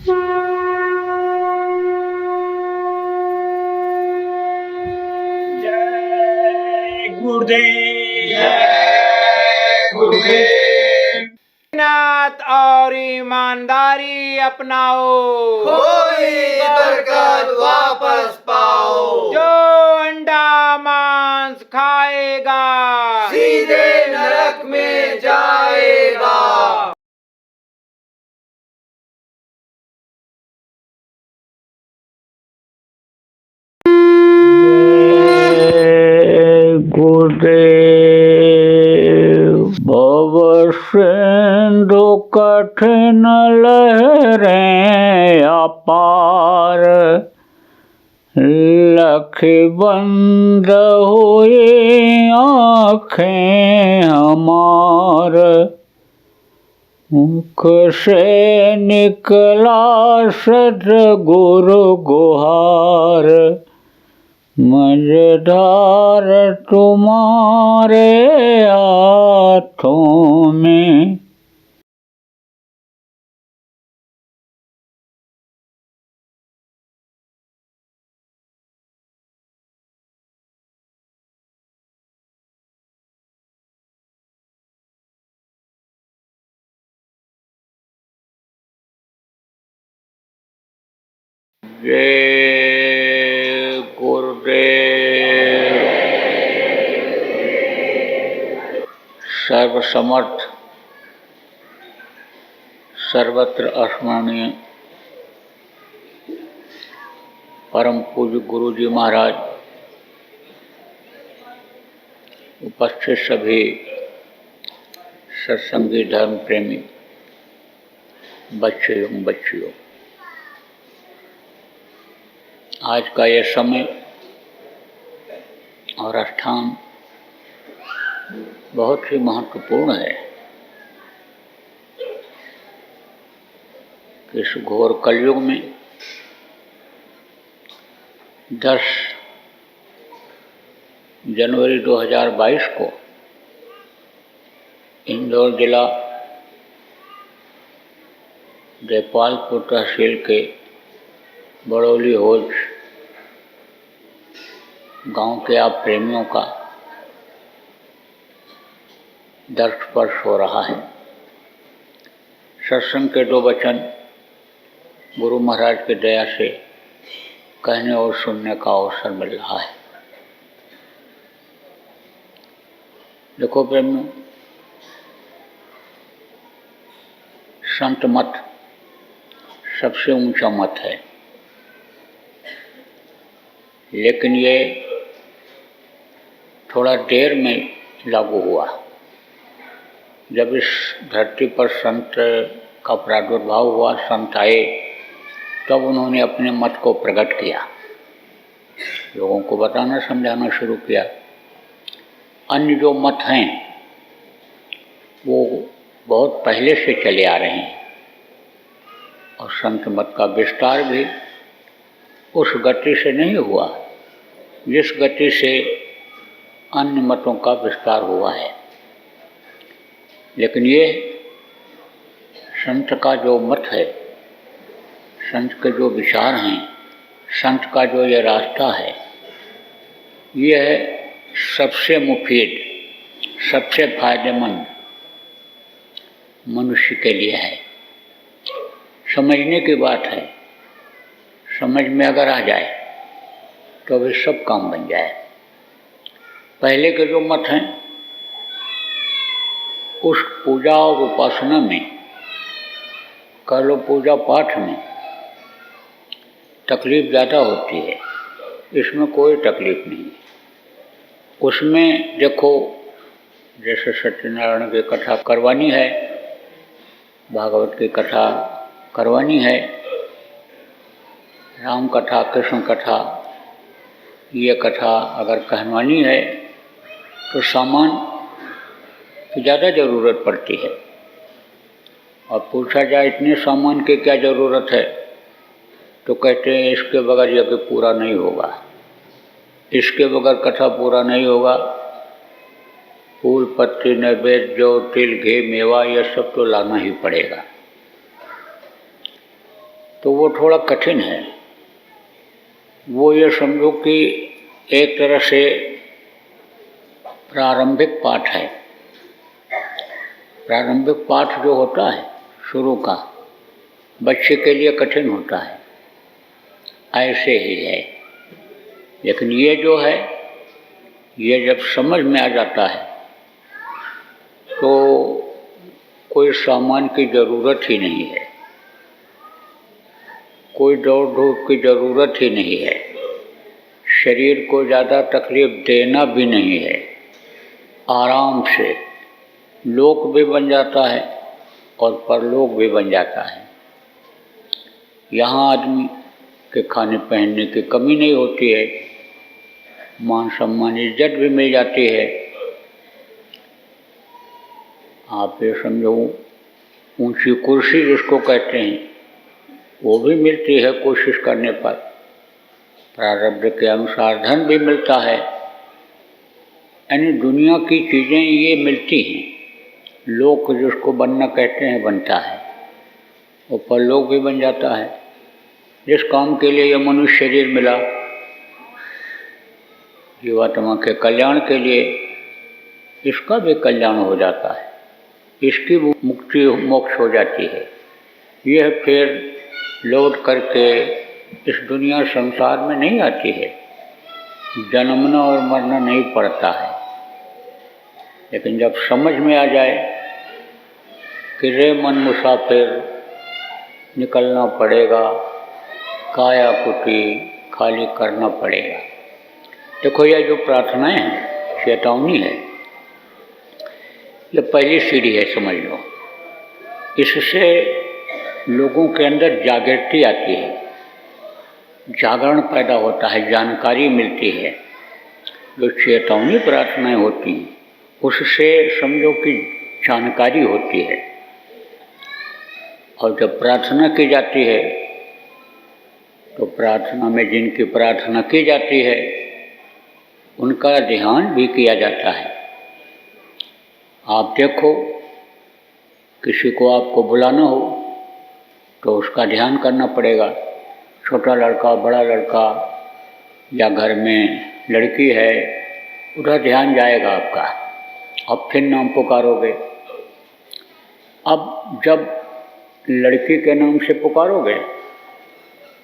जय गुरुदेव। जय गुरुदेव। मेहनत और ईमानदारी अपनाओ, खोई बरकत वापस पाओ। जो अंडा मांस खाएगा सीधे नरक में जाएगा। गुरुदेव। भव सिंधु कठिन लहरें अपार, लख बंद हुए आँखें हमार। मुख से निकला सद्गुरु गुहार, मझधार तुम्हारे हाथों में। जय गुरुदेव। सर्वसमर्थ सर्वत्र स्मरणीय परम पूज्य गुरु जी महाराज, उपस्थित सभी सत्संगी धर्म प्रेमी बच्चे एवं बच्चियों, आज का यह समय और स्थान बहुत ही महत्वपूर्ण है। इस घोर कलयुग में 10 जनवरी 2022 को इंदौर जिला देपालपुर तहसील के बड़ौली होज गांव के आप प्रेमियों का दर्श स्पर्श हो रहा है। सत्संग के 2 वचन गुरु महाराज की दया से कहने और सुनने का अवसर मिल रहा है। देखो प्रेमियों, संत मत सबसे ऊंचा मत है, लेकिन ये थोड़ा देर में लागू हुआ। जब इस धरती पर संत का प्रादुर्भाव हुआ, संत आए, तब उन्होंने अपने मत को प्रकट किया, लोगों को बताना समझाना शुरू किया। अन्य जो मत हैं वो बहुत पहले से चले आ रहे हैं और संत मत का विस्तार भी उस गति से नहीं हुआ जिस गति से अन्य मतों का विस्तार हुआ है। लेकिन ये संत का जो मत है, संत के जो विचार हैं, संत का जो ये रास्ता है, ये है सबसे मुफीद, सबसे फायदेमंद मनुष्य के लिए है। समझने की बात है, समझ में अगर आ जाए तो वे सब काम बन जाए। पहले के जो मत हैं उस पूजा और उपासना में, कह लो पूजा पाठ में तकलीफ ज़्यादा होती है, इसमें कोई तकलीफ नहीं। उसमें देखो, जैसे सत्यनारायण की कथा करवानी है, भागवत की कथा करवानी है, राम कथा, कृष्ण कथा, ये कथा अगर कहवानी है तो सामान की ज़्यादा ज़रूरत पड़ती है। और पूछा जाए इतने सामान की क्या ज़रूरत है, तो कहते हैं इसके बगैर यज्ञ पूरा नहीं होगा, इसके बगैर कथा पूरा नहीं होगा। फूल, पत्ती, नैवेद्य, जौ, तिल, घी, मेवा, यह सब तो लाना ही पड़ेगा। तो वो थोड़ा कठिन है। वो ये समझो कि एक तरह से प्रारंभिक पाठ है। प्रारंभिक पाठ जो होता है शुरू का, बच्चे के लिए कठिन होता है, ऐसे ही है। लेकिन ये जो है, ये जब समझ में आ जाता है तो कोई सामान की ज़रूरत ही नहीं है, कोई दौड़ धूप की ज़रूरत ही नहीं है, शरीर को ज़्यादा तकलीफ देना भी नहीं है, आराम से लोक भी बन जाता है और परलोक भी बन जाता है। यहाँ आदमी के खाने पहनने की कमी नहीं होती है, मान सम्मान इज्जत भी मिल जाती है। आप ये समझो, ऊंची कुर्सी जिसको कहते हैं वो भी मिलती है कोशिश करने पर, प्रारब्ध के अनुसार धन भी मिलता है। यानी दुनिया की चीज़ें ये मिलती हैं, लोक जिसको बनना कहते हैं बनता है, और परलोक भी बन जाता है। जिस काम के लिए यह मनुष्य शरीर मिला, जीवात्मा के कल्याण के लिए, इसका भी कल्याण हो जाता है, इसकी मुक्ति मोक्ष हो जाती है। यह फिर लौट करके इस दुनिया संसार में नहीं आती है, जन्मना और मरना नहीं पड़ता है। लेकिन जब समझ में आ जाए कि रे मन मुसाफिर, निकलना पड़ेगा, काया कुटी खाली करना पड़ेगा। देखो, यह जो प्रार्थनाएं हैं, चेतावनी है, ये पहली सीढ़ी है, समझ लो। इससे लोगों के अंदर जागृति आती है, जागरण पैदा होता है, जानकारी मिलती है। जो चेतावनी प्रार्थनाएं होती हैं उससे समझो कि जानकारी होती है। और जब प्रार्थना की जाती है तो प्रार्थना में जिनकी प्रार्थना की जाती है उनका ध्यान भी किया जाता है। आप देखो, किसी को आपको बुलाना हो तो उसका ध्यान करना पड़ेगा। छोटा लड़का, बड़ा लड़का, या घर में लड़की है, उधर ध्यान जाएगा आपका। अब फिर नाम पुकारोगे। अब जब लड़की के नाम से पुकारोगे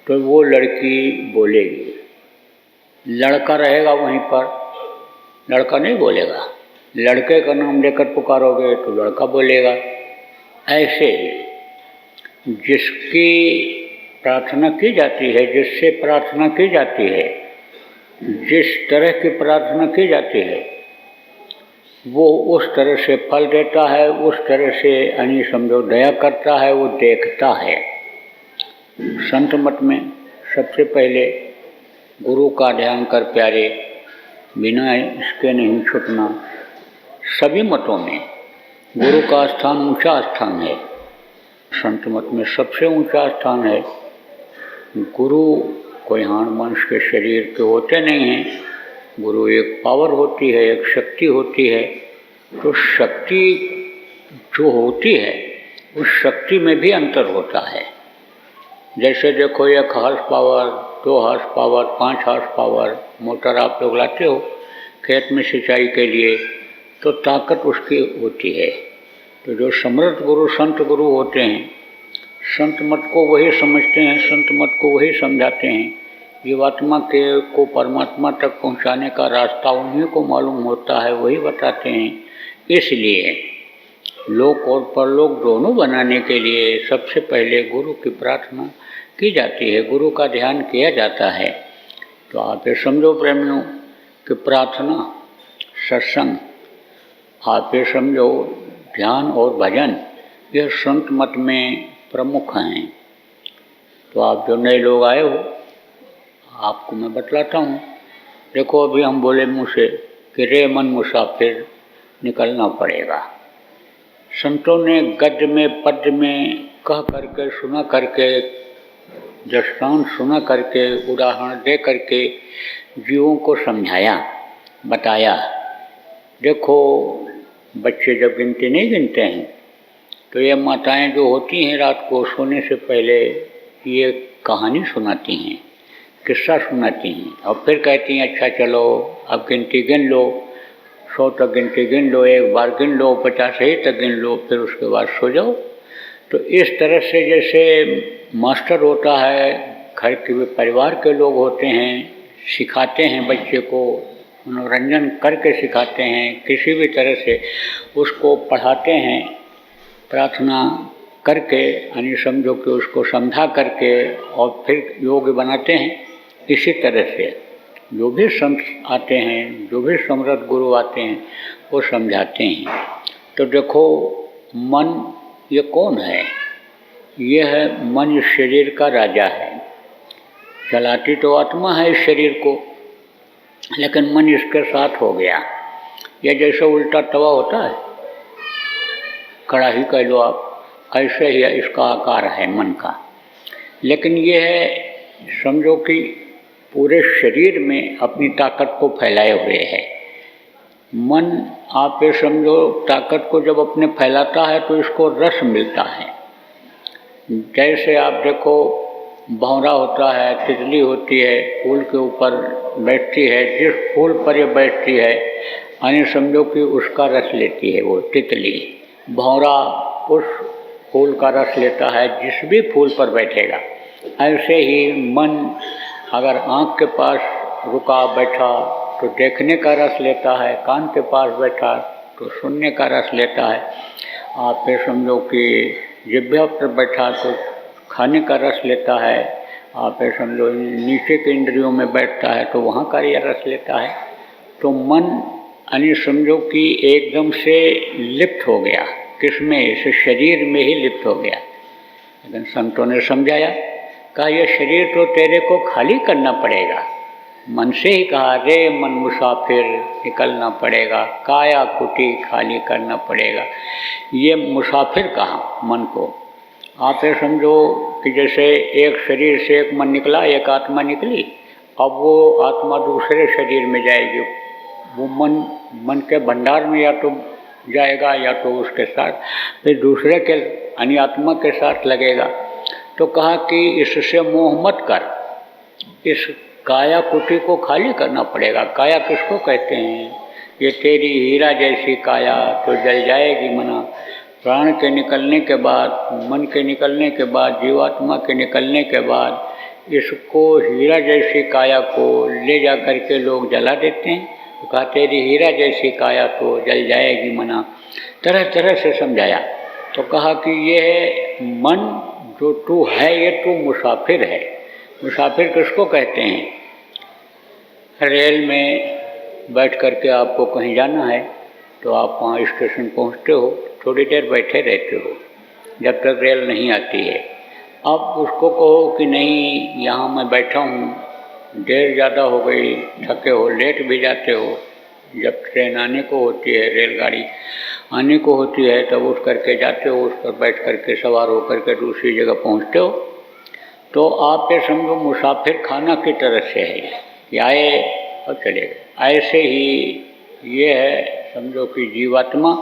तो वो लड़की बोलेगी, लड़का रहेगा वहीं पर, लड़का नहीं बोलेगा। लड़के का नाम लेकर पुकारोगे तो लड़का बोलेगा। ऐसे जिसकी प्रार्थना की जाती है, जिससे प्रार्थना की जाती है, जिस तरह की प्रार्थना की जाती है, वो उस तरह से फल देता है, उस तरह से यानी समझो दया करता है, वो देखता है। संत मत में सबसे पहले गुरु का ध्यान कर प्यारे, बिना इसके नहीं छूटना। सभी मतों में गुरु का स्थान ऊंचा स्थान है। संत मत में सबसे ऊंचा स्थान है। गुरु कोई हाड़ मांस के शरीर के होते नहीं हैं। गुरु एक पावर होती है, एक शक्ति होती है। तो शक्ति जो होती है उस शक्ति में भी अंतर होता है। जैसे देखो, 1 horse power, 2 horse power, 5 horse power motor आप लोग लाते हो खेत में सिंचाई के लिए, तो ताकत उसकी होती है। तो जो समर्थ गुरु, संत गुरु होते हैं, संत मत को वही समझते हैं, संत मत को वही समझाते हैं। जीवात्मा के को परमात्मा तक पहुंचाने का रास्ता उन्हीं को मालूम होता है, वही बताते हैं। इसलिए लोक और परलोक दोनों बनाने के लिए सबसे पहले गुरु की प्रार्थना की जाती है, गुरु का ध्यान किया जाता है। तो आप ये समझो प्रेमियों कि प्रार्थना, सत्संग, आप ये समझो ध्यान और भजन, यह संत मत में प्रमुख हैं। तो आप जो नए लोग आए हो, आपको मैं बतलाता हूँ। देखो, अभी हम बोले मुँह से कि रे मन मुसाफिर, निकलना पड़ेगा। संतों ने गद्य में, पद्य में कह करके, सुना करके, दृष्टांत सुना करके, उदाहरण दे करके जीवों को समझाया, बताया। देखो, बच्चे जब गिनती नहीं गिनते हैं तो ये माताएं जो होती हैं रात को सोने से पहले ये कहानी सुनाती हैं, किस्सा सुनाती हैं और फिर कहती हैं अच्छा चलो अब गिनती गिन लो, 100 तक गिनती गिन लो, एक बार गिन लो, 50 ही तक गिन लो, फिर उसके बाद सो जाओ। तो इस तरह से जैसे मास्टर होता है, घर के परिवार के लोग होते हैं, सिखाते हैं बच्चे को, मनोरंजन करके सिखाते हैं, किसी भी तरह से उसको पढ़ाते हैं, प्रार्थना करके यानी समझो कि उसको समझा करके और फिर योग्य बनाते हैं। इसी तरह से जो भी संत आते हैं, जो भी समर्थ गुरु आते हैं, वो समझाते हैं। तो देखो मन ये कौन है? ये है मन, इस शरीर का राजा है। चलाती तो आत्मा है इस शरीर को, लेकिन मन इसके साथ हो गया। ये जैसे उल्टा तवा होता है, कड़ाही कह लो आप, ऐसे ही इसका आकार है मन का। लेकिन ये है समझो कि पूरे शरीर में अपनी ताकत को फैलाए हुए है। मन आप ये समझो ताकत को जब अपने फैलाता है तो इसको रस मिलता है। जैसे आप देखो भंवरा होता है, तितली होती है, फूल के ऊपर बैठती है, जिस फूल पर ये बैठती है यानी समझो कि उसका रस लेती है वो तितली। भंवरा उस फूल का रस लेता है जिस भी फूल पर बैठेगा। ऐसे ही मन अगर आँख के पास रुका बैठा तो देखने का रस लेता है, कान के पास बैठा तो सुनने का रस लेता है, आप ये समझो कि जिह्वा पर बैठा तो खाने का रस लेता है, आप ये समझो नीचे के इंद्रियों में बैठता है तो वहाँ का यह रस लेता है। तो मन यानी समझो कि एकदम से लिप्त हो गया, किसमें? इस शरीर में ही लिप्त हो गया। लेकिन संतों ने समझाया, कहा यह शरीर तो तेरे को खाली करना पड़ेगा। मन से ही कहा, रे मन मुसाफिर निकलना पड़ेगा, काया कुटी खाली करना पड़ेगा। ये मुसाफिर कहा मन को। आप ये समझो कि जैसे एक शरीर से एक मन निकला, एक आत्मा निकली, अब वो आत्मा दूसरे शरीर में जाएगी। वो मन के भंडार में या तो जाएगा या तो उसके साथ फिर दूसरे के यानी आत्मा के साथ लगेगा। तो कहा कि इससे मोह मत कर, इस काया कुटी को खाली करना पड़ेगा। काया किसको कहते हैं? ये तेरी हीरा जैसी काया तो जल जाएगी मना। प्राण के निकलने के बाद, मन के निकलने के बाद, जीवात्मा के निकलने के बाद इसको हीरा जैसी काया को ले जा कर के लोग जला देते हैं। तो कहा तेरी हीरा जैसी काया तो जल जाएगी मना। तरह तरह से समझाया। तो कहा कि ये मन जो तू है ये तू मुसाफिर है। मुसाफिर किसको कहते हैं? रेल में बैठ कर के आपको कहीं जाना है तो आप वहाँ स्टेशन पहुँचते हो, थोड़ी देर बैठे रहते हो जब तक रेल नहीं आती है। अब उसको कहो कि नहीं यहाँ मैं बैठा हूँ, देर ज़्यादा हो गई, थके हो, लेट भी जाते हो। जब ट्रेन आने को होती है, रेलगाड़ी आने को होती है, तब उठ करके जाते हो, उस पर बैठ करके सवार होकर के दूसरी जगह पहुँचते हो। तो आप ये समझो मुसाफिर खाना की तरह से है कि आए और चले गए। ऐसे ही ये है समझो कि जीवात्मा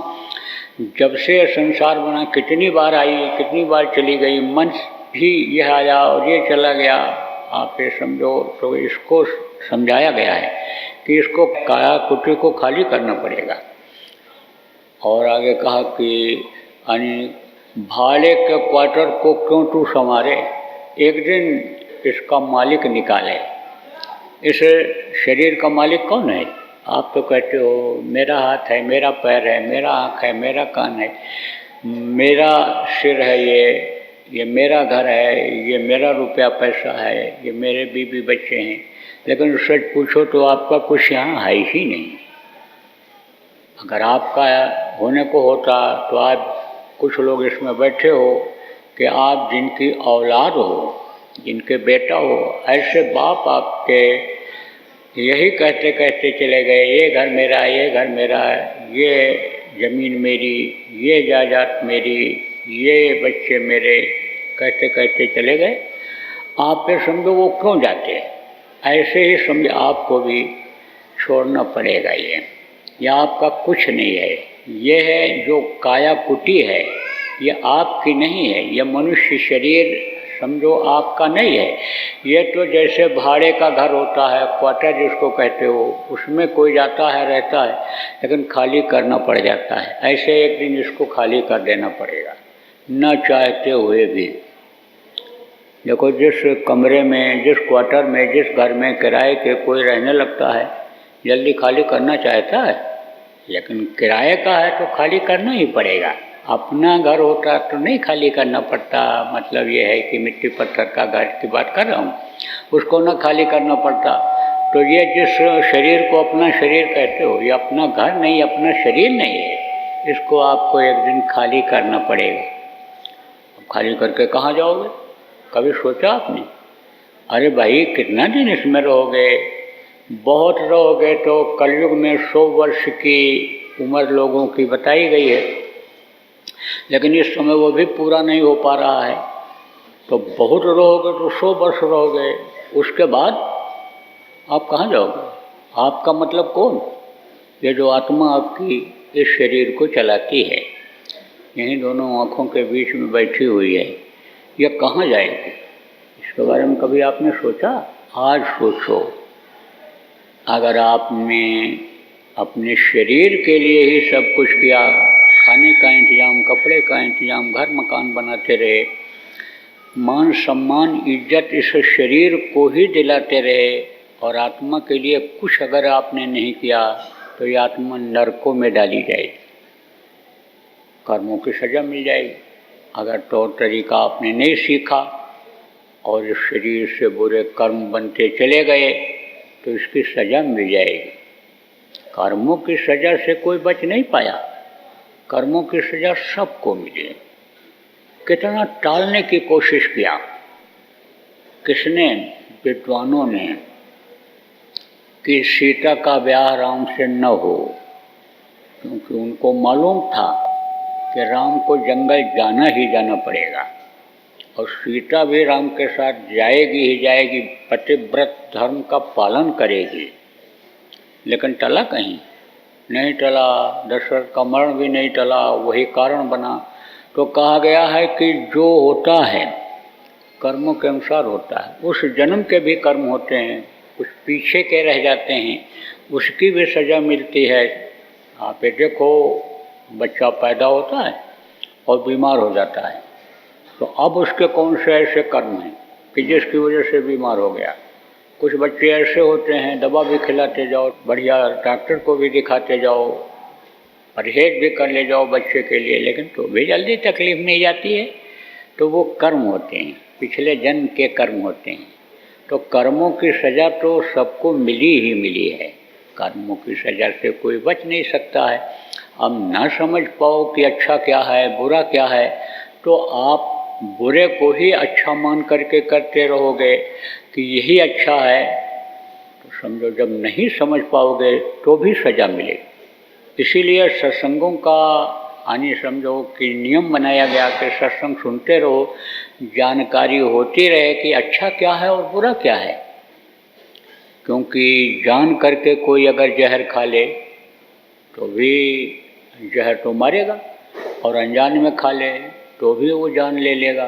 जब से संसार बना कितनी बार आई, कितनी बार चली गई, मन भी यह आया और ये चला गया। आप ये समझो तो इसको समझाया गया है कि इसको काया कुटी को खाली करना पड़ेगा। और आगे कहा कि यानी भाड़े के क्वार्टर को क्यों तू संवारे, एक दिन इसका मालिक निकाले। इस शरीर का मालिक कौन है? आप तो कहते हो मेरा हाथ है, मेरा पैर है, मेरा आँख है, मेरा कान है, मेरा सिर है, ये मेरा घर है, ये मेरा रुपया पैसा है, ये मेरे बीवी बच्चे हैं। लेकिन सच पूछो तो आपका कुछ यहाँ है ही नहीं। अगर आपका होने को होता तो आप कुछ लोग इसमें बैठे हो कि आप जिनकी औलाद हो, जिनके बेटा हो, ऐसे बाप आपके यही कहते कहते चले गए, ये घर मेरा है, ये घर मेरा है, ये ज़मीन मेरी, ये जायदाद मेरी, ये बच्चे मेरे, कहते कहते चले गए। आप पे समझो वो क्यों जाते हैं? ऐसे ही समझो आपको भी छोड़ना पड़ेगा। ये आपका कुछ नहीं है। ये है जो काया कुटी है, ये आपकी नहीं है। यह मनुष्य शरीर समझो आपका नहीं है। ये तो जैसे भाड़े का घर होता है, क्वार्टर जिसको कहते हो, उसमें कोई जाता है रहता है लेकिन खाली करना पड़ जाता है। ऐसे एक दिन इसको खाली कर देना पड़ेगा, न चाहते हुए भी। देखो, जिस कमरे में, जिस क्वार्टर में, जिस घर में किराए के कोई रहने लगता है, जल्दी खाली करना चाहता है, लेकिन किराए का है तो खाली करना ही पड़ेगा। अपना घर होता तो नहीं खाली करना पड़ता। मतलब ये है कि मिट्टी पत्थर का घर की बात कर रहा हूँ, उसको ना खाली करना पड़ता। तो ये जिस शरीर को अपना शरीर कहते हो, ये अपना घर नहीं, अपना शरीर नहीं है। इसको आपको एक दिन खाली करना पड़ेगा। अब खाली करके कहाँ जाओगे? कभी सोचा आपने? अरे भाई, कितना दिन इसमें रहोगे? बहुत रहोगे तो कलयुग में 100 वर्ष की उम्र लोगों की बताई गई है, लेकिन इस समय वो भी पूरा नहीं हो पा रहा है। तो बहुत रहोगे तो 100 वर्ष रहोगे, उसके बाद आप कहाँ जाओगे? आपका मतलब कौन? ये जो आत्मा आपकी इस शरीर को चलाती है, यहीं दोनों आँखों के बीच में बैठी हुई है, ये कहाँ जाएगी? इसके बारे में कभी आपने सोचा? आज सोचो। अगर आपने अपने शरीर के लिए ही सब कुछ किया, खाने का इंतजाम, कपड़े का इंतजाम, घर मकान बनाते रहे, मान सम्मान इज्जत इस शरीर को ही दिलाते रहे, और आत्मा के लिए कुछ अगर आपने नहीं किया तो ये आत्मा नरकों में डाली जाएगी, कर्मों की सज़ा मिल जाएगी। अगर तौर तरीका आपने नहीं सीखा और इस शरीर से बुरे कर्म बनते चले गए तो इसकी सज़ा मिल जाएगी। कर्मों की सज़ा से कोई बच नहीं पाया, कर्मों की सज़ा सबको मिली। कितना टालने की कोशिश किया किसने? विद्वानों ने, कि सीता का ब्याह राम से न हो, क्योंकि उनको मालूम था कि राम को जंगल जाना ही जाना पड़ेगा और सीता भी राम के साथ जाएगी ही जाएगी, पतिव्रत धर्म का पालन करेगी। लेकिन टला कहीं नहीं टला, दशरथ का मरण भी नहीं टला, वही कारण बना। तो कहा गया है कि जो होता है कर्मों के अनुसार होता है। उस जन्म के भी कर्म होते हैं, कुछ पीछे के रह जाते हैं, उसकी भी सज़ा मिलती है। आप ये देखो, बच्चा पैदा होता है और बीमार हो जाता है, तो अब उसके कौन से ऐसे कर्म हैं कि जिसकी वजह से बीमार हो गया। कुछ बच्चे ऐसे होते हैं, दवा भी खिलाते जाओ, बढ़िया डॉक्टर को भी दिखाते जाओ, परहेज भी कर ले जाओ बच्चे के लिए, लेकिन तो भी जल्दी तकलीफ नहीं जाती है। तो वो कर्म होते हैं, पिछले जन्म के कर्म होते हैं। तो कर्मों की सज़ा तो सबको मिली ही मिली है, कर्मों की सज़ा से कोई बच नहीं सकता है। अब ना समझ पाओ कि अच्छा क्या है, बुरा क्या है, तो आप बुरे को ही अच्छा मान करके करते रहोगे कि यही अच्छा है। तो समझो, जब नहीं समझ पाओगे तो भी सज़ा मिलेगी। इसीलिए सत्संगों का यानी समझो कि नियम बनाया गया कि सत्संग सुनते रहो, जानकारी होती रहे कि अच्छा क्या है और बुरा क्या है। क्योंकि जान करके कोई अगर जहर खा ले तो भी जहर तो मारेगा, और अनजान में खा ले तो भी वो जान ले लेगा।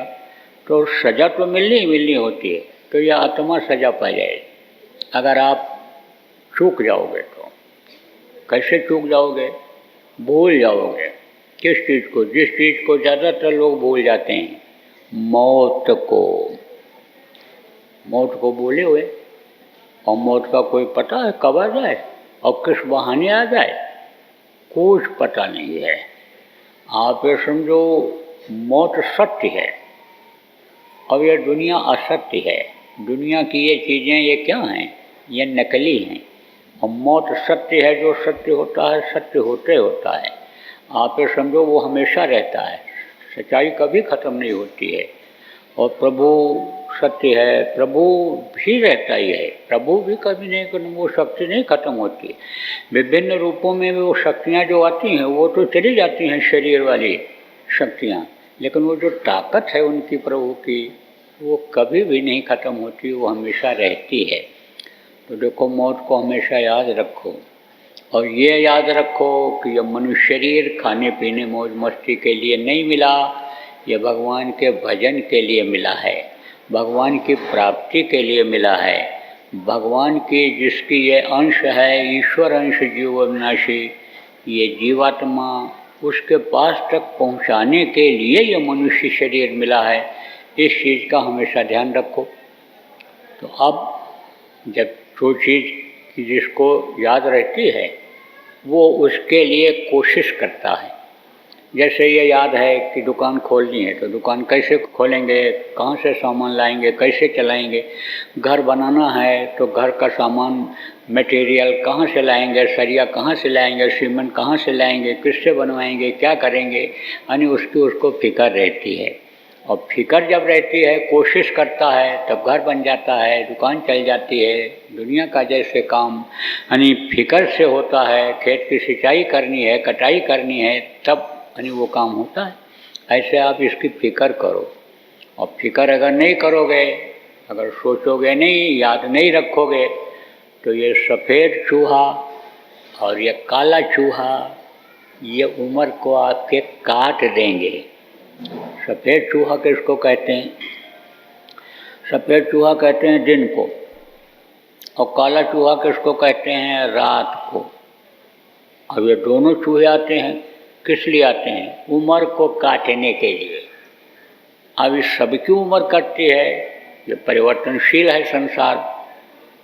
तो सज़ा तो मिलनी ही मिलनी होती है। तो यह आत्मा सज़ा पा जाएगी अगर आप चूक जाओगे। तो कैसे चूक जाओगे? भूल जाओगे। किस चीज़ को? जिस चीज़ को ज़्यादातर लोग भूल जाते हैं, मौत को। मौत को भूले हुए, और मौत का कोई पता है कब आ जाए और किस बहाने आ जाए? कुछ पता नहीं है। आप ये समझो, मौत सत्य है और यह दुनिया असत्य है। दुनिया की ये चीज़ें ये क्या हैं? ये नकली हैं। और मौत सत्य है, जो सत्य होता है सत्य होते होता है। आप ये समझो, वो हमेशा रहता है, सच्चाई कभी ख़त्म नहीं होती है। और प्रभु सत्य है, प्रभु भी रहता ही है, प्रभु भी कभी नहीं, वो शक्ति नहीं खत्म होती। विभिन्न रूपों में वो शक्तियाँ जो आती हैं वो तो चली जाती हैं, शरीर वाली शक्तियाँ, लेकिन वो जो ताकत है उनकी प्रभु की, वो कभी भी नहीं खत्म होती, वो हमेशा रहती है। तो देखो, मौत को हमेशा याद रखो, और ये याद रखो कि यह मनुष्य शरीर खाने पीने मौज मस्ती के लिए नहीं मिला, ये भगवान के भजन के लिए मिला है। भगवान की प्राप्ति के लिए मिला है। भगवान की जिसकी ये अंश है, ईश्वर अंश जीव अविनाशी, ये जीवात्मा, उसके पास तक पहुंचाने के लिए ये मनुष्य शरीर मिला है। इस चीज़ का हमेशा ध्यान रखो। तो अब जब जो चीज़ जिसको याद रहती है वो उसके लिए कोशिश करता है। जैसे ये याद है कि दुकान खोलनी है, तो दुकान कैसे खोलेंगे, कहाँ से सामान लाएंगे, कैसे चलाएंगे। घर बनाना है तो घर का सामान मटेरियल कहाँ से लाएंगे, सरिया कहाँ से लाएंगे, सीमेंट कहाँ से लाएंगे, किससे बनवाएंगे, क्या करेंगे, यानी उसकी उसको फिक्र रहती है। और फिक्र जब रहती है, कोशिश करता है, तब घर बन जाता है, दुकान चल जाती है। दुनिया का जैसे काम यानी फिक्र से होता है, खेत की सिंचाई करनी है, कटाई करनी है, तब यानी वो काम होता है। ऐसे आप इसकी फिक्र करो। और फिक्र अगर नहीं करोगे, अगर सोचोगे नहीं, याद नहीं रखोगे, तो ये सफ़ेद चूहा और ये काला चूहा ये उम्र को आपके काट देंगे। सफ़ेद चूहा किसको कहते हैं? सफ़ेद चूहा कहते हैं दिन को, और काला चूहा किसको कहते हैं? रात को। अब ये दोनों चूहे आते हैं, किस लिए आते हैं? उम्र को काटने के लिए। अब इस सबकी उम्र कटती है, ये परिवर्तनशील है संसार,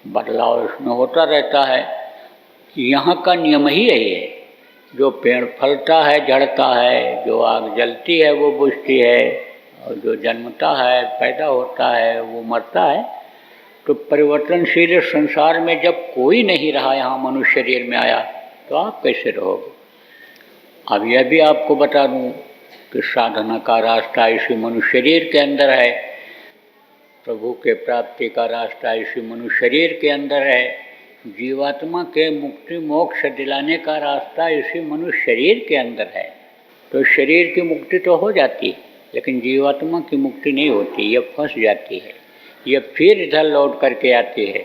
बदलाव इसमें होता रहता है। यहाँ का नियम ही यही है, जो पेड़ फलता है झड़ता है, जो आग जलती है वो बुझती है, और जो जन्मता है, पैदा होता है, वो मरता है। तो परिवर्तनशील संसार में जब कोई नहीं रहा, यहाँ मनुष्य शरीर में आया, तो आप कैसे रहोगे? अब यह भी आपको बता दूं कि साधना का रास्ता इसी मनुष्य शरीर के अंदर है, प्रभु के प्राप्ति का रास्ता इसी मनुष्य शरीर के अंदर है, जीवात्मा के मुक्ति मोक्ष दिलाने का रास्ता इसी मनुष्य शरीर के अंदर है। तो शरीर की मुक्ति तो हो जाती है, लेकिन जीवात्मा की मुक्ति नहीं होती, ये फंस जाती है। ये फिर इधर लौट करके आती है,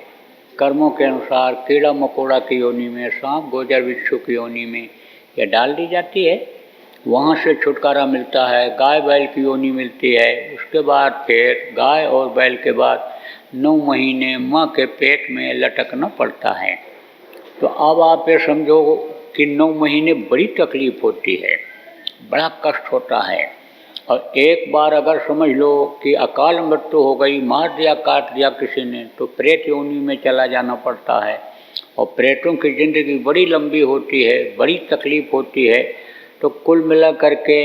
कर्मों के अनुसार कीड़ा मकोड़ा की योनि में, सांप गोजर बिच्छू की योनि में ये डाल दी जाती है। वहाँ से छुटकारा मिलता है, गाय बैल की योनि मिलती है। उसके बाद फिर गाय और बैल के बाद 9 महीने माँ के पेट में लटकना पड़ता है। तो अब आप ये समझो कि 9 महीने बड़ी तकलीफ होती है, बड़ा कष्ट होता है। और एक बार अगर समझ लो कि अकाल मृत्यु हो गई, मार दिया, काट दिया किसी ने, तो प्रेत योनि में चला जाना पड़ता है। और प्रेतों की ज़िंदगी बड़ी लंबी होती है, बड़ी तकलीफ होती है। तो कुल मिला करके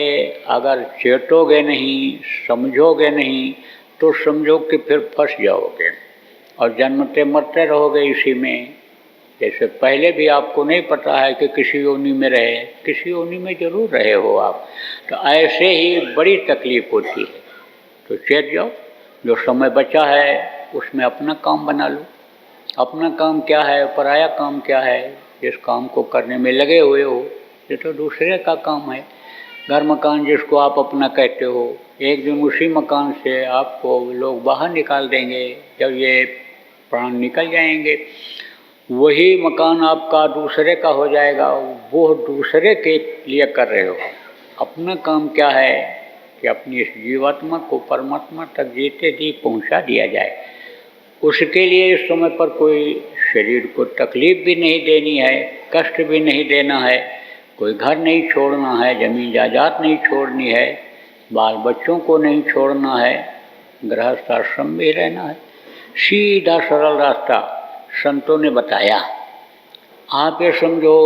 अगर चेतोगे नहीं, समझोगे नहीं, तो समझो कि फिर फंस जाओगे और जन्मते मरते रहोगे इसी में। जैसे पहले भी आपको नहीं पता है कि किसी योनि में रहे, किसी योनि में जरूर रहे हो आप। तो ऐसे ही बड़ी तकलीफ होती है। तो चेत जाओ, जो समय बचा है उसमें अपना काम बना लो। अपना काम क्या है, पराया काम क्या है? जिस काम को करने में लगे हुए हो, ये तो दूसरे का काम है। घर मकान जिसको आप अपना कहते हो, एक दिन उसी मकान से आपको लोग बाहर निकाल देंगे। जब ये प्राण निकल जाएंगे, वही मकान आपका दूसरे का हो जाएगा, वो दूसरे के लिए कर रहे हो। अपना काम क्या है कि अपनी इस जीवात्मा को परमात्मा तक जीते जी पहुंचा दिया जाए। उसके लिए इस समय पर कोई शरीर को तकलीफ भी नहीं देनी है, कष्ट भी नहीं देना है, कोई घर नहीं छोड़ना है, जमीन जायदाद नहीं छोड़नी है, बाल बच्चों को नहीं छोड़ना है, गृहस्थ आश्रम में रहना है। सीधा सरल रास्ता संतों ने बताया। आप ये समझो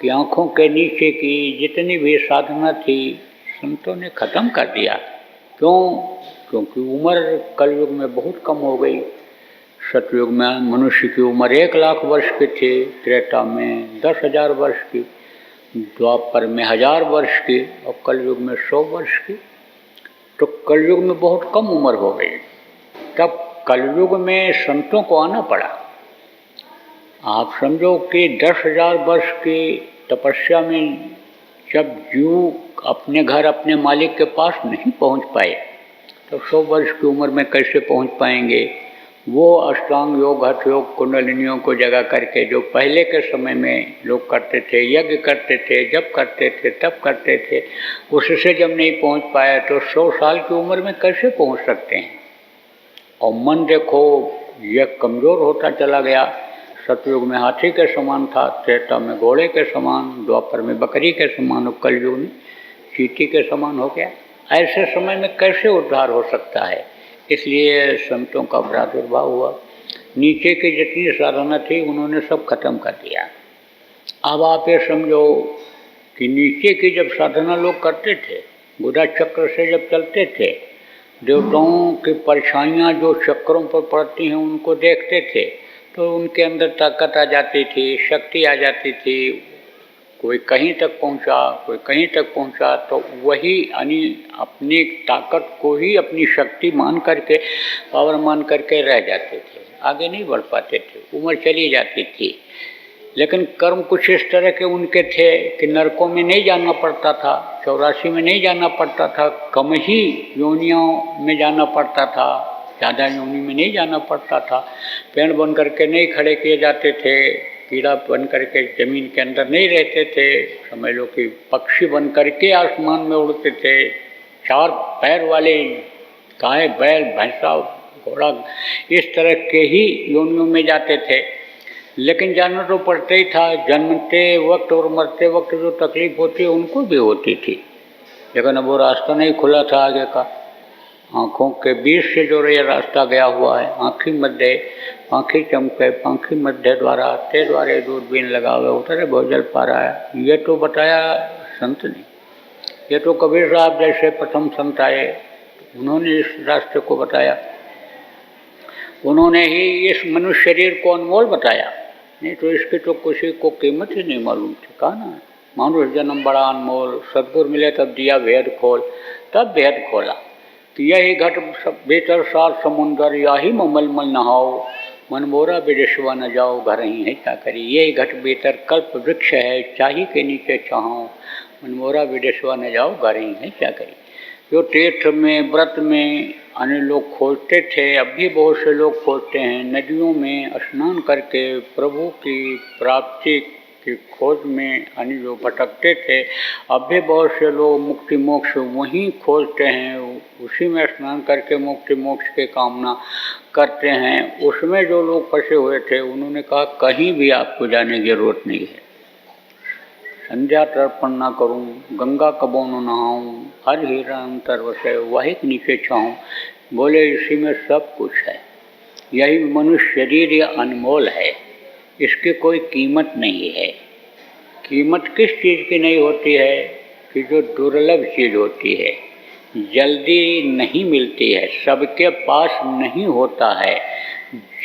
कि आँखों के नीचे की जितनी भी साधना थी, संतों ने ख़त्म कर दिया। क्यों? क्योंकि उम्र कलयुग में बहुत कम हो गई। सतयुग में मनुष्य की उम्र 1 लाख वर्ष की थी, त्रेता में 10,000 वर्ष की, द्वापर में 1000 वर्ष की, और कलयुग में 100 वर्ष की। तो कलयुग में बहुत कम उम्र हो गई। तब कलयुग में संतों को आना पड़ा। आप समझो कि 10,000 वर्ष की तपस्या में जब जीव अपने घर अपने मालिक के पास नहीं पहुंच पाए, तो 100 वर्ष की उम्र में कैसे पहुंच पाएंगे? वो अष्टांग योग, हठ योग, कुंडलिनियों को जगा करके जो पहले के समय में लोग करते थे, यज्ञ करते थे, जब करते थे, तब करते थे, उससे जब नहीं पहुंच पाया तो 100 साल की उम्र में कैसे पहुंच सकते हैं? और मन देखो यह कमज़ोर होता चला गया। सतयुग में हाथी के समान था, त्रेता में घोड़े के समान, द्वापर में बकरी के समान और कलयुग में चींटी के समान हो गया। ऐसे समय में कैसे उद्धार हो सकता है? इसलिए संतों का प्रादुर्भाव हुआ। नीचे की जितनी साधना थी उन्होंने सब खत्म कर दिया। अब आप ये समझो कि नीचे की जब साधना लोग करते थे, बुधा चक्र से जब चलते थे, देवताओं की परछाइयाँ जो चक्रों पर पड़ती हैं उनको देखते थे तो उनके अंदर ताकत आ जाती थी, शक्ति आ जाती थी। कोई कहीं तक पहुंचा, कोई कहीं तक पहुंचा, तो वही यानी अपनी ताकत को ही अपनी शक्ति मान करके, पावर मान करके रह जाते थे, आगे नहीं बढ़ पाते थे, उम्र चली जाती थी। लेकिन कर्म कुछ इस तरह के उनके थे कि नरकों में नहीं जाना पड़ता था, 84 में नहीं जाना पड़ता था, कम ही योनियों में जाना पड़ता था, ज़्यादा योनि में नहीं जाना पड़ता था। पेड़ बन करके नहीं खड़े किए जाते थे, कीड़ा बन करके ज़मीन के अंदर नहीं रहते थे, समझ लो कि पक्षी बन करके आसमान में उड़ते थे। 4 पैर वाले गाय, बैल, भैंसा, घोड़ा, इस तरह के ही योनियों में जाते थे। लेकिन जानना तो पड़ता ही था। जन्मते वक्त और मरते वक्त जो तकलीफ होती है उनको भी होती थी, लेकिन अब वो रास्ता नहीं खुला था आगे का। आँखों के बीच से जो ये रास्ता गया हुआ है, आँखी मध्य आँखी चमके, आँखी मध्य द्वारा ते द्वारे दूरबीन लगावे उतरे भोजल पारा है, ये तो बताया संत ने। ये तो कबीर साहब जैसे प्रथम संत आए, उन्होंने इस रास्ते को बताया। उन्होंने ही इस मनुष्य शरीर को अनमोल बताया, नहीं तो इसकी तो किसी को कीमत ही नहीं मालूम थी। कहा ना, मानुष जन्म बड़ा अनमोल, सदगुरु मिले तब दिया भेद खोल, तब भेद खोला कि यही घट भीतर सार समुंदर, याही ममलमल नहाओ, मन मोरा विदेशवा न जाओ, घर ही है क्या करी। यही घट भीतर कल्प वृक्ष है, चाही के नीचे चाहो, मन मोरा विदेशवा न जाओ, घर ही है क्या करी। जो तीर्थ में, व्रत में अन्य लोग खोजते थे, अब भी बहुत से लोग खोजते हैं। नदियों में स्नान करके प्रभु की प्राप्ति की खोज में अन्य जो भटकते थे, अब भी बहुत से लोग मुक्ति मोक्ष वहीं खोजते हैं, उसी में स्नान करके मुक्ति मोक्ष की कामना करते हैं। उसमें जो लोग फंसे हुए थे उन्होंने कहा कहीं भी आपको जाने की जरूरत नहीं है, संध्या तर्पण ना करूं, गंगा कबो न नहाऊं, हर हीरा अंतर वसे, वही के नीचे छाऊं। बोले इसी में सब कुछ है। यही मनुष्य शरीर ये अनमोल है, इसकी कोई कीमत नहीं है। कीमत किस चीज़ की नहीं होती है कि जो दुर्लभ चीज़ होती है, जल्दी नहीं मिलती है, सबके पास नहीं होता है,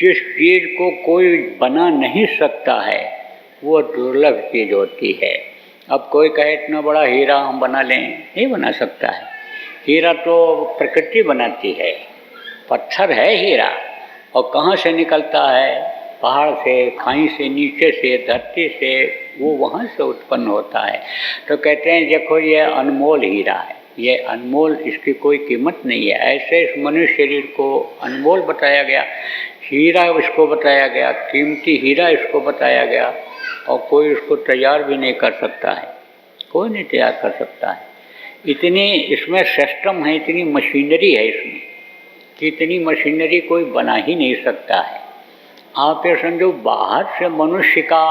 जिस चीज़ को कोई बना नहीं सकता है वो दुर्लभ चीज़ होती है। अब कोई कहे इतना बड़ा हीरा हम बना लें, नहीं बना सकता है। हीरा तो प्रकृति बनाती है, पत्थर है हीरा, और कहाँ से निकलता है? पहाड़ से, खाई से, नीचे से, धरती से, वो वहाँ से उत्पन्न होता है। तो कहते हैं देखो ये अनमोल हीरा है, ये अनमोल, इसकी कोई कीमत नहीं है। ऐसे इस मनुष्य शरीर को अनमोल बताया गया, हीरा इसको बताया गया, कीमती हीरा इसको बताया गया, और कोई इसको तैयार भी नहीं कर सकता है, कोई नहीं तैयार कर सकता है। इतनी इसमें सिस्टम है, इतनी मशीनरी है इसमें कि इतनी मशीनरी कोई बना ही नहीं सकता है। आप ये समझो, बाहर से मनुष्य का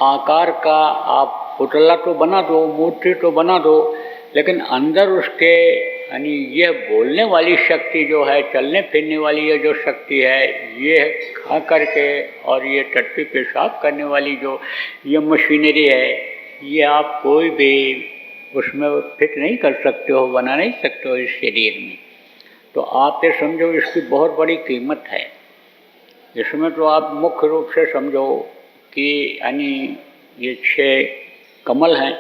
आकार का आप पुतला तो बना दो, मूर्ति तो बना दो, लेकिन अंदर उसके यानी ये बोलने वाली शक्ति जो है, चलने फिरने वाली ये जो शक्ति है, ये खा करके और ये टट्टी पेशाब करने वाली जो ये मशीनरी है, ये आप कोई भी उसमें फिट नहीं कर सकते हो, बना नहीं सकते हो इस शरीर में। तो आप ये समझो इसकी बहुत बड़ी कीमत है। इसमें तो आप मुख्य रूप से समझो कि यानी ये 6 कमल हैं,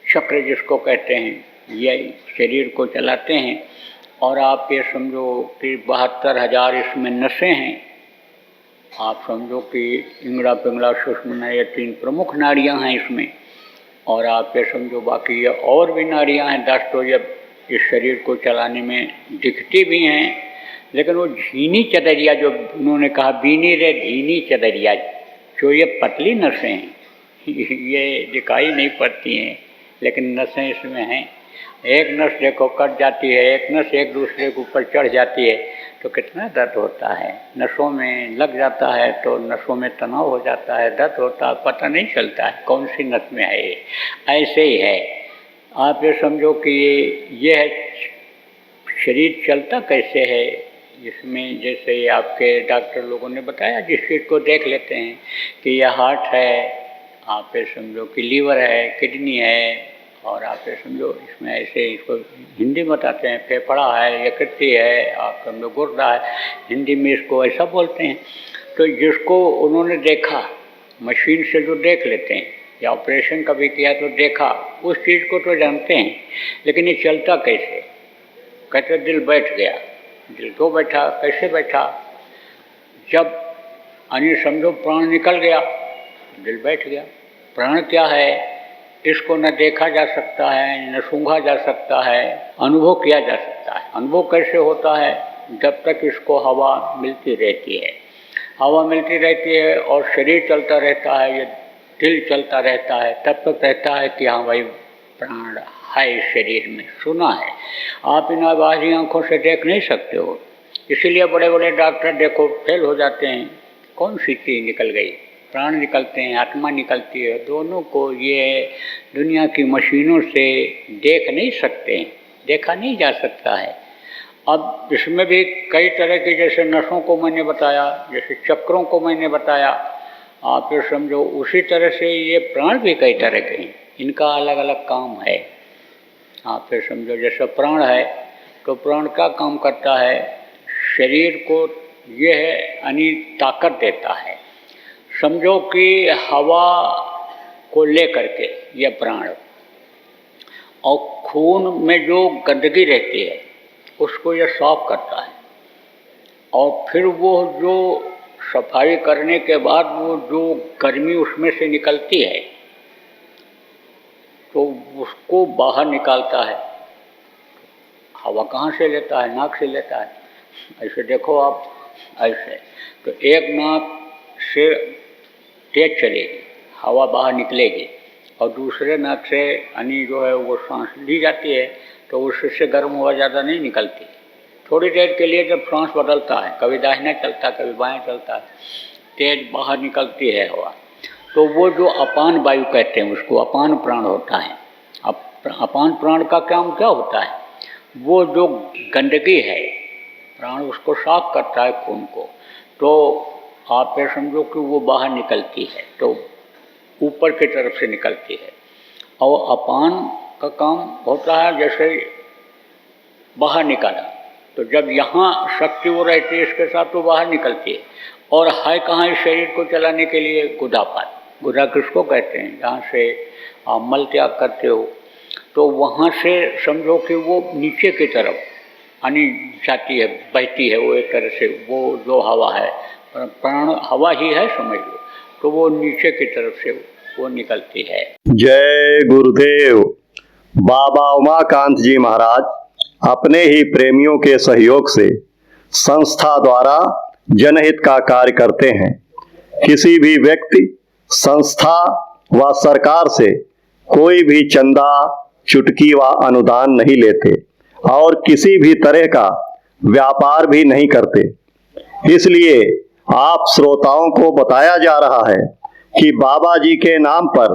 चक्र जिसको कहते हैं, ये शरीर को चलाते हैं। और आप ये समझो कि 72,000 इसमें नसें हैं। आप समझो कि इंगड़ा पिंगड़ा सुषुम्ना, ये 3 प्रमुख नाड़ियाँ हैं इसमें। और आप ये समझो बाकी ये और भी नाड़ियाँ हैं 10, तो ये इस शरीर को चलाने में दिखती भी हैं, लेकिन वो झीनी चदरिया जो उन्होंने कहा, बीनी रे झीनी चदरिया, जो ये पतली नसें हैं ये दिखाई नहीं पड़ती हैं, लेकिन नसें इसमें हैं। एक नस देखो कट जाती है, एक नस एक दूसरे के ऊपर चढ़ जाती है, तो कितना दर्द होता है। नसों में लग जाता है तो नसों में तनाव हो जाता है, दर्द होता है, पता नहीं चलता है कौन सी नस में है ये। ऐसे ही है, आप ये समझो कि ये है शरीर चलता कैसे है। इसमें जैसे आपके डॉक्टर लोगों ने बताया, जिस चीज़ को देख लेते हैं कि यह हार्ट है, आप ये समझो कि लीवर है, किडनी है, और आप ये समझो इसमें ऐसे इसको हिंदी में बताते हैं फेफड़ा है, यकृति है, आप समझो गुर्दा है, हिंदी में इसको ऐसा बोलते हैं। तो जिसको उन्होंने देखा, मशीन से जो देख लेते हैं या ऑपरेशन कभी किया तो देखा, उस चीज़ को तो जानते हैं, लेकिन ये चलता कैसे। कहते दिल बैठ गया। दिल क्यों बैठा, कैसे बैठा? जब यानी समझो प्राण निकल गया, दिल बैठ गया। प्राण क्या है, इसको न देखा जा सकता है, न सूंघा जा सकता है, अनुभव किया जा सकता है। अनुभव कैसे होता है? जब तक इसको हवा मिलती रहती है, हवा मिलती रहती है और शरीर चलता रहता है, ये दिल चलता रहता है, तब तक रहता है कि हाँ भाई प्राण है इस शरीर में, सुना है। आप इन आवाज़ी आँखों से देख नहीं सकते हो, इसीलिए बड़े बड़े डॉक्टर देखो फेल हो जाते हैं। कौन सी चीज़ निकल गई? प्राण निकलते हैं, आत्मा निकलती है, दोनों को ये दुनिया की मशीनों से देख नहीं सकते हैं, देखा नहीं जा सकता है। अब इसमें भी कई तरह की, जैसे नसों को मैंने बताया, जैसे चक्रों को मैंने बताया, आप ये समझो उसी तरह से ये प्राण भी कई तरह के हैं, इनका अलग अलग काम है। आप ये समझो जैसे प्राण है तो प्राण क्या काम करता है? शरीर को ये है यानी ताकत देता है। समझो कि हवा को ले करके ये प्राण, और खून में जो गंदगी रहती है उसको ये साफ करता है, और फिर वो जो सफाई करने के बाद वो जो गर्मी उसमें से निकलती है तो उसको बाहर निकालता है। हवा कहाँ से लेता है? नाक से लेता है। ऐसे देखो आप, ऐसे तो एक नाक से तेज चलेगी, हवा बाहर निकलेगी, और दूसरे नाक से यानी जो है वो सांस ली जाती है, तो उससे गर्म हवा ज़्यादा नहीं निकलती। थोड़ी देर के लिए जब सांस बदलता है, कभी दाहिना चलता है, कभी बाएं चलता है, तेज बाहर निकलती है हवा, तो वो जो अपान वायु कहते हैं उसको अपान प्राण होता है। अपान प्राण का काम क्या होता है? वो जो गंदगी है, प्राण उसको साफ करता है खून को, तो आप ये समझो कि वो बाहर निकलती है, तो ऊपर की तरफ से निकलती है। और अपान का काम होता है जैसे बाहर निकाला, तो जब यहाँ शक्ति वो रहती है इसके साथ तो बाहर निकलती है। और है कहाँ इस शरीर को चलाने के लिए? गुदापात। गुदा किसको कहते हैं? जहाँ से आप मल त्याग करते हो, तो वहाँ से समझो कि वो नीचे की तरफ यानी जाती है, बहती है वो एक तरह से, वो जो हवा है, प्राण हवा ही है समझ लो, तो वो नीचे की तरफ से वो निकलती है। जय गुरुदेव। बाबा उमाकांत जी महाराज अपने ही प्रेमियों के सहयोग से संस्था द्वारा जनहित का कार्य करते हैं। किसी भी व्यक्ति, संस्था व सरकार से कोई भी चंदा, चुटकी व अनुदान नहीं लेते और किसी भी तरह का व्यापार भी नहीं करते। इसलिए आप श्रोताओं को बताया जा रहा है कि बाबा जी के नाम पर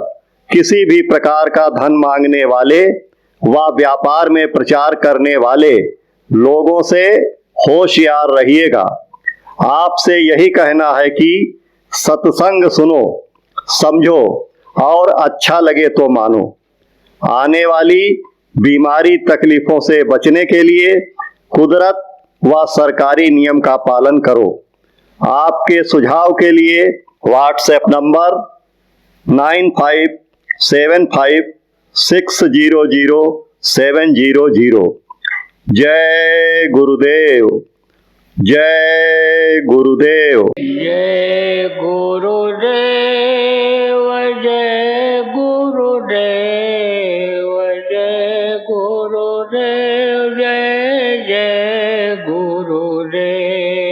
किसी भी प्रकार का धन मांगने वाले व व्यापार में प्रचार करने वाले लोगों से होशियार रहिएगा। आपसे यही कहना है कि सत्संग सुनो, समझो और अच्छा लगे तो मानो। आने वाली बीमारी तकलीफों से बचने के लिए कुदरत व सरकारी नियम का पालन करो। आपके सुझाव के लिए व्हाट्सएप नंबर 9575600700। जय गुरुदेव, जय गुरुदेव। जय गुरुदेव, जय गुरुदेव, जय गुरुदेव, जय जय गुरुदेव।